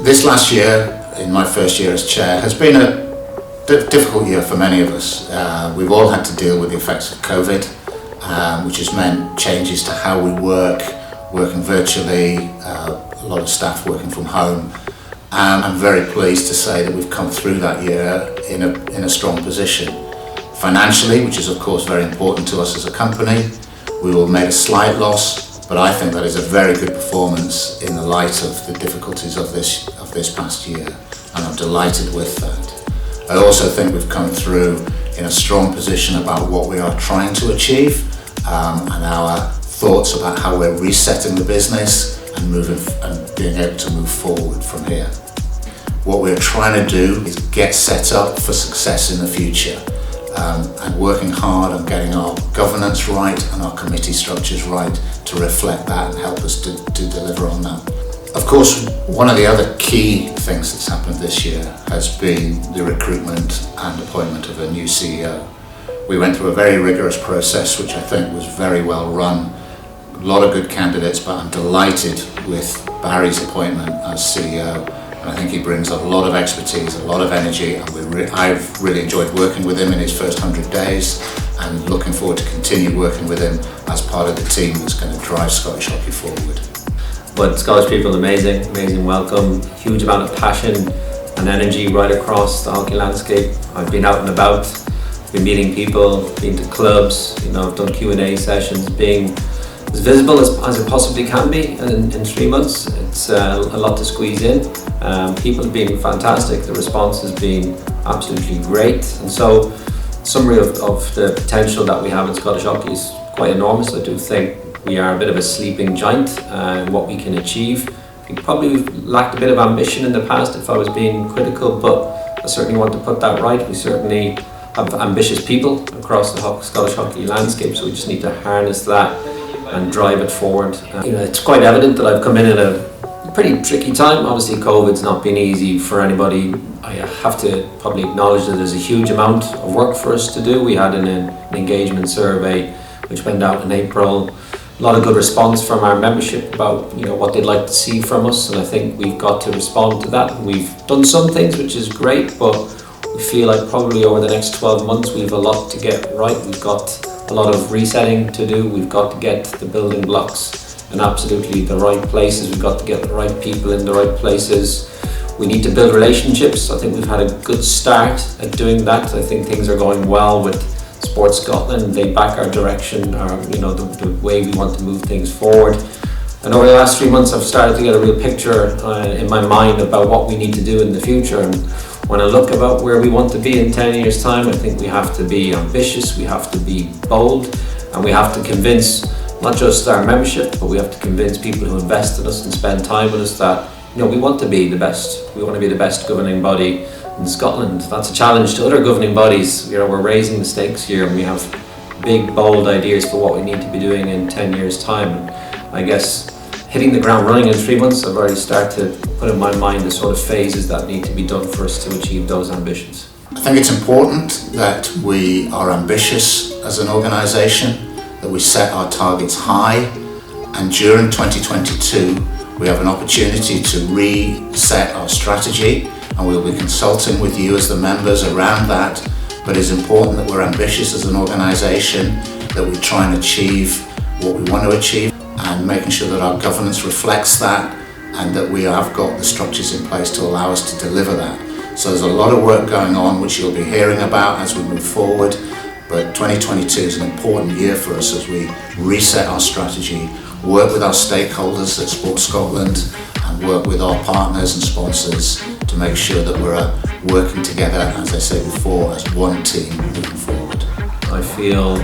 This last year, in my first year as chair, has been a difficult year for many of us. We've all had to deal with the effects of COVID, which has meant changes to how we work, working virtually, a lot of staff working from home. I'm very pleased to say that we've come through that year in a strong position. Financially, which is of course very important to us as a company, we will have made a slight loss, but I think that is a very good performance in the light of the difficulties of this past year, and I'm delighted with that. I also think we've come through in a strong position about what we are trying to achieve, and our thoughts about how we're resetting the business and being able to move forward from here. What we're trying to do is get set up for success in the future, and working hard on getting our governance right and our committee structures right to reflect that and help us to deliver on that. Of course, one of the other key things that's happened this year has been the recruitment and appointment of a new CEO. We went through a very rigorous process, which I think was very well run. A lot of good candidates, but I'm delighted with Barry's appointment as CEO. And I think he brings a lot of expertise, a lot of energy, and I've really enjoyed working with him in his first 100 days, and looking forward to continue working with him as part of the team that's going to drive Scottish hockey forward. But Scottish people, amazing welcome, huge amount of passion and energy right across the hockey landscape. I've been out and about, been meeting people, been to clubs, I've done Q&A sessions, being as visible as it possibly can be in 3 months. It's a lot to squeeze in. People have been fantastic, the response has been absolutely great, and so summary of the potential that we have in Scottish hockey is quite enormous. I do think we are a bit of a sleeping giant in what we can achieve. We probably lacked a bit of ambition in the past, if I was being critical, but I certainly want to put that right. We certainly have ambitious people across the Scottish hockey landscape, so we just need to harness that and drive it forward. It's quite evident that I've come in at a pretty tricky time. Obviously COVID's not been easy for anybody. I have to probably acknowledge that there's a huge amount of work for us to do. We had an engagement survey which went out in April. A lot of good response from our membership about what they'd like to see from us, and I think we've got to respond to that. We've done some things which is great, but we feel like probably over the next 12 months we've a lot to get right. We've got a lot of resetting to do. We've got to get the building blocks in absolutely the right places. We've got to get the right people in the right places. We need to build relationships. I think we've had a good start at doing that. I think things are going well with Sports Scotland. They back our direction, the way we want to move things forward. And over the last 3 months I've started to get a real picture in my mind about what we need to do in the future. And when I look about where we want to be in 10 years' time, I think we have to be ambitious, we have to be bold, and we have to convince not just our membership, but we have to convince people who invest in us and spend time with us that we want to be the best. We want to be the best governing body in Scotland. That's a challenge to other governing bodies. We're raising the stakes here, and we have big, bold ideas for what we need to be doing in 10 years' time. I guess hitting the ground running in 3 months, I've already started to put in my mind the sort of phases that need to be done for us to achieve those ambitions. I think it's important that we are ambitious as an organisation, that we set our targets high, and during 2022 we have an opportunity to reset our strategy, and we'll be consulting with you as the members around that. But it's important that we're ambitious as an organisation, that we try and achieve what we want to achieve, and making sure that our governance reflects that, and that we have got the structures in place to allow us to deliver that. So there's a lot of work going on which you'll be hearing about as we move forward, but 2022 is an important year for us as we reset our strategy, work with our stakeholders at Sports Scotland, and work with our partners and sponsors to make sure that we're working together, as I said before, as one team moving forward. I feel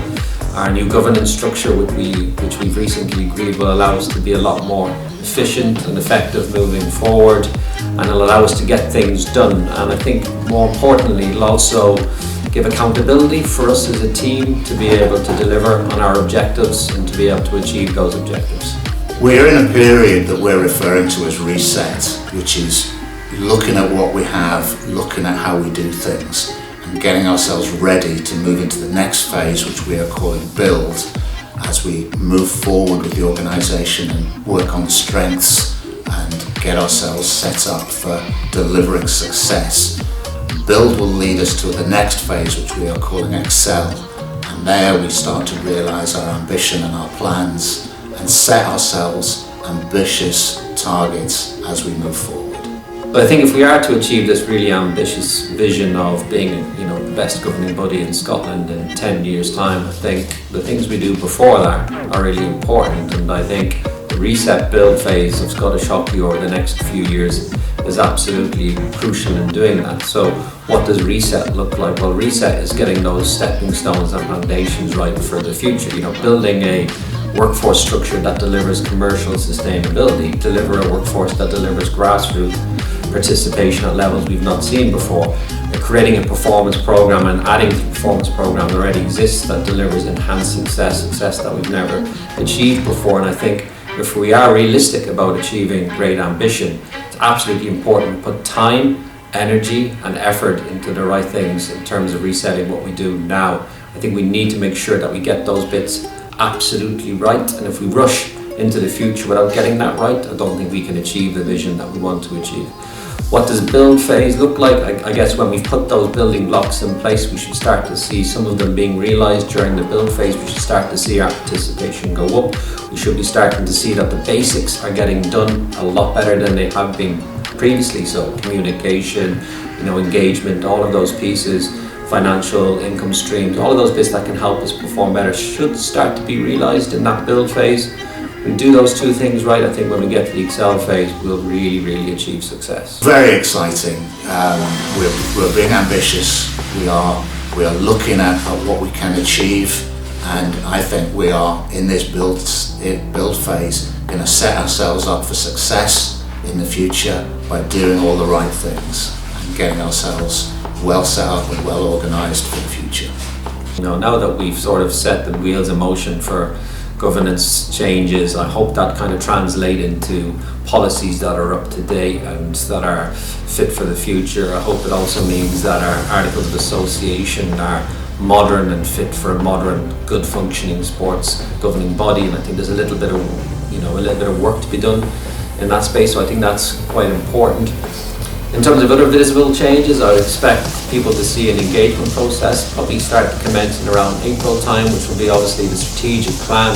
our new governance structure, which we've recently agreed, will allow us to be a lot more efficient and effective moving forward, and it'll allow us to get things done. And I think more importantly, it'll also give accountability for us as a team to be able to deliver on our objectives and to be able to achieve those objectives. We're in a period that we're referring to as reset, which is looking at what we have, looking at how we do things, and getting ourselves ready to move into the next phase, which we are calling build, as we move forward with the organisation and work on strengths and get ourselves set up for delivering success. Build will lead us to the next phase, which we are calling Excel. And there we start to realise our ambition and our plans and set ourselves ambitious targets as we move forward. But I think if we are to achieve this really ambitious vision of being, the best governing body in Scotland in 10 years' time, I think the things we do before that are really important. And I think the reset build phase of Scottish hockey over the next few years is absolutely crucial in doing that. So what does reset look like? Well, reset is getting those stepping stones and foundations right for the future. Building a workforce structure that delivers commercial sustainability, deliver a workforce that delivers grassroots participation at levels we've not seen before, creating a performance program and adding to the performance program that already exists that delivers enhanced success that we've never achieved before. And I think if we are realistic about achieving great ambition, it's absolutely important to put time, energy and effort into the right things in terms of resetting what we do now. I think we need to make sure that we get those bits absolutely right, and if we rush into the future without getting that right, I don't think we can achieve the vision that we want to achieve. What does build phase look like? I guess when we've put those building blocks in place, we should start to see some of them being realised during the build phase. We should start to see our participation go up. We should be starting to see that the basics are getting done a lot better than they have been previously. So communication, engagement, all of those pieces, financial income streams, all of those bits that can help us perform better should start to be realised in that build phase. We do those two things right, I think when we get to the Excel phase, we'll really achieve success. Very exciting. We're being ambitious. We are looking at what we can achieve, and I think we are in this build phase going to set ourselves up for success in the future by doing all the right things and getting ourselves well set up and well organised for the future. Now that we've sort of set the wheels in motion for governance changes, I hope that kind of translate into policies that are up to date and that are fit for the future. I hope it also means that our articles of association are modern and fit for a modern, good functioning sports governing body, and I think there's a little bit of work to be done in that space, so I think that's quite important. In terms of other visible changes, I would expect people to see an engagement process probably start to commence in around April time, which will be obviously the strategic plan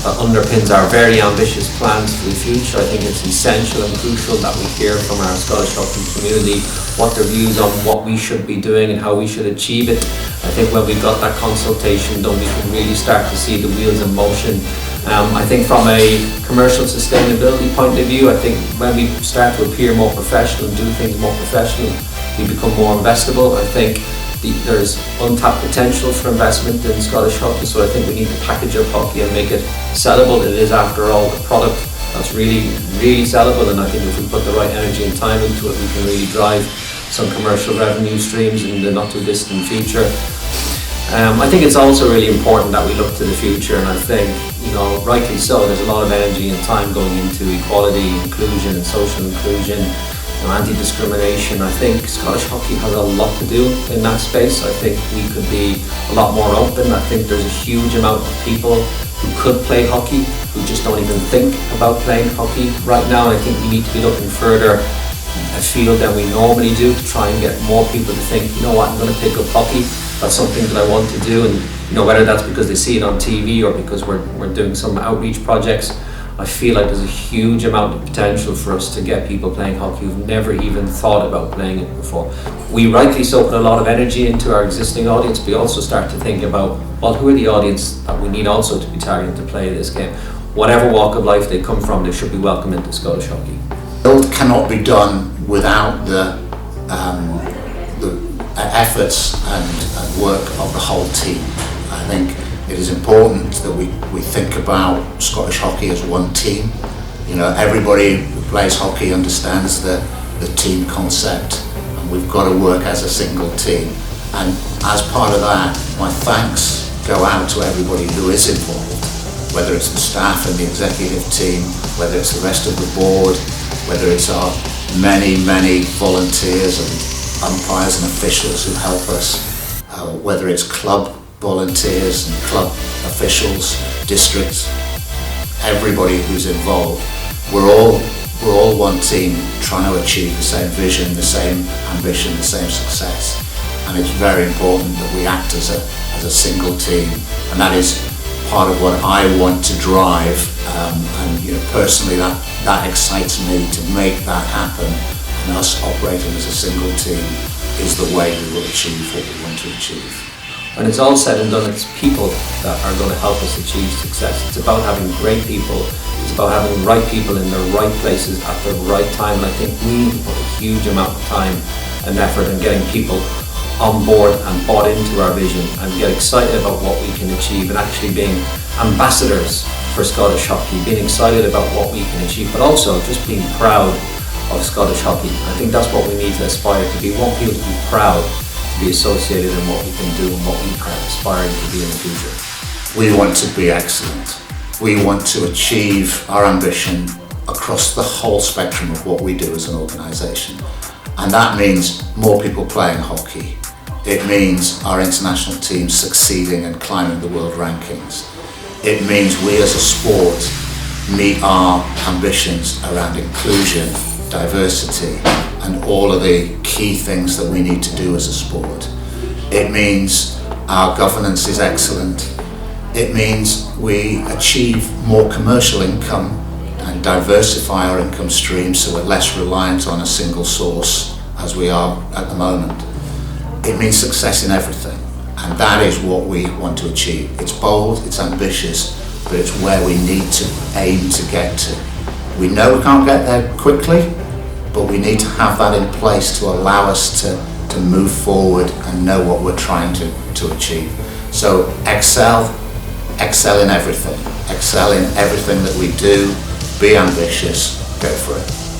that underpins our very ambitious plans for the future. I think it's essential and crucial that we hear from our Scottish hockey community what their views on what we should be doing and how we should achieve it. I think when we've got that consultation done, we can really start to see the wheels in motion. I think from a commercial sustainability point of view, I think when we start to appear more professional and do things more professionally, we become more investable. I think there's untapped potential for investment in Scottish hockey, so I think we need to package up hockey and make it sellable. It is, after all, a product that's really sellable, and I think if we put the right energy and time into it, we can really drive some commercial revenue streams in the not too distant future. I think it's also really important that we look to the future, and I think, rightly so, there's a lot of energy and time going into equality, inclusion and social inclusion, anti-discrimination. I think Scottish hockey has a lot to do in that space. I think we could be a lot more open. I think there's a huge amount of people who could play hockey who just don't even think about playing hockey right now, and I think we need to be looking further afield than we normally do to try and get more people to think, I'm going to pick up hockey. That's something that I want to do, and whether that's because they see it on TV or because we're doing some outreach projects, I feel like there's a huge amount of potential for us to get people playing hockey who've never even thought about playing it before. We rightly so put a lot of energy into our existing audience, but we also start to think about, who are the audience that we need also to be targeting to play this game? Whatever walk of life they come from, they should be welcome into Scottish hockey. Build cannot be done without the efforts and work of the whole team. I think it is important that we think about Scottish hockey as one team. Everybody who plays hockey understands the team concept, and we've got to work as a single team. And as part of that, my thanks go out to everybody who is involved, whether it's the staff and the executive team, whether it's the rest of the board, whether it's our many volunteers and umpires and officials who help us, whether it's club volunteers and club officials, districts, everybody who's involved. We're all We're all one team trying to achieve the same vision, the same ambition, the same success. And it's very important that we act as a single team. And that is part of what I want to drive. And personally, that excites me to make that happen. And us operating as a single team is the way we will achieve what we want to achieve. When it's all said and done, it's people that are going to help us achieve success. It's about having great people. It's about having the right people in the right places at the right time. And I think we need to put a huge amount of time and effort in getting people on board and bought into our vision and get excited about what we can achieve and actually being ambassadors for Scottish hockey, being excited about what we can achieve, but also just being proud of Scottish hockey. I think that's what we need to aspire to be. We want people to be proud to be associated in what we can do and what we are aspiring to be in the future. We want to be excellent. We want to achieve our ambition across the whole spectrum of what we do as an organisation. And that means more people playing hockey. It means our international teams succeeding and climbing the world rankings. It means we as a sport meet our ambitions around inclusion, diversity, and all of the key things that we need to do as a sport. It means our governance is excellent. It means we achieve more commercial income and diversify our income streams so we're less reliant on a single source as we are at the moment. It means success in everything, and that is what we want to achieve. It's bold, it's ambitious, but it's where we need to aim to get to. We know we can't get there quickly, but we need to have that in place to allow us to move forward and know what we're trying to achieve. So excel in everything. Excel in everything that we do. Be ambitious. Go for it.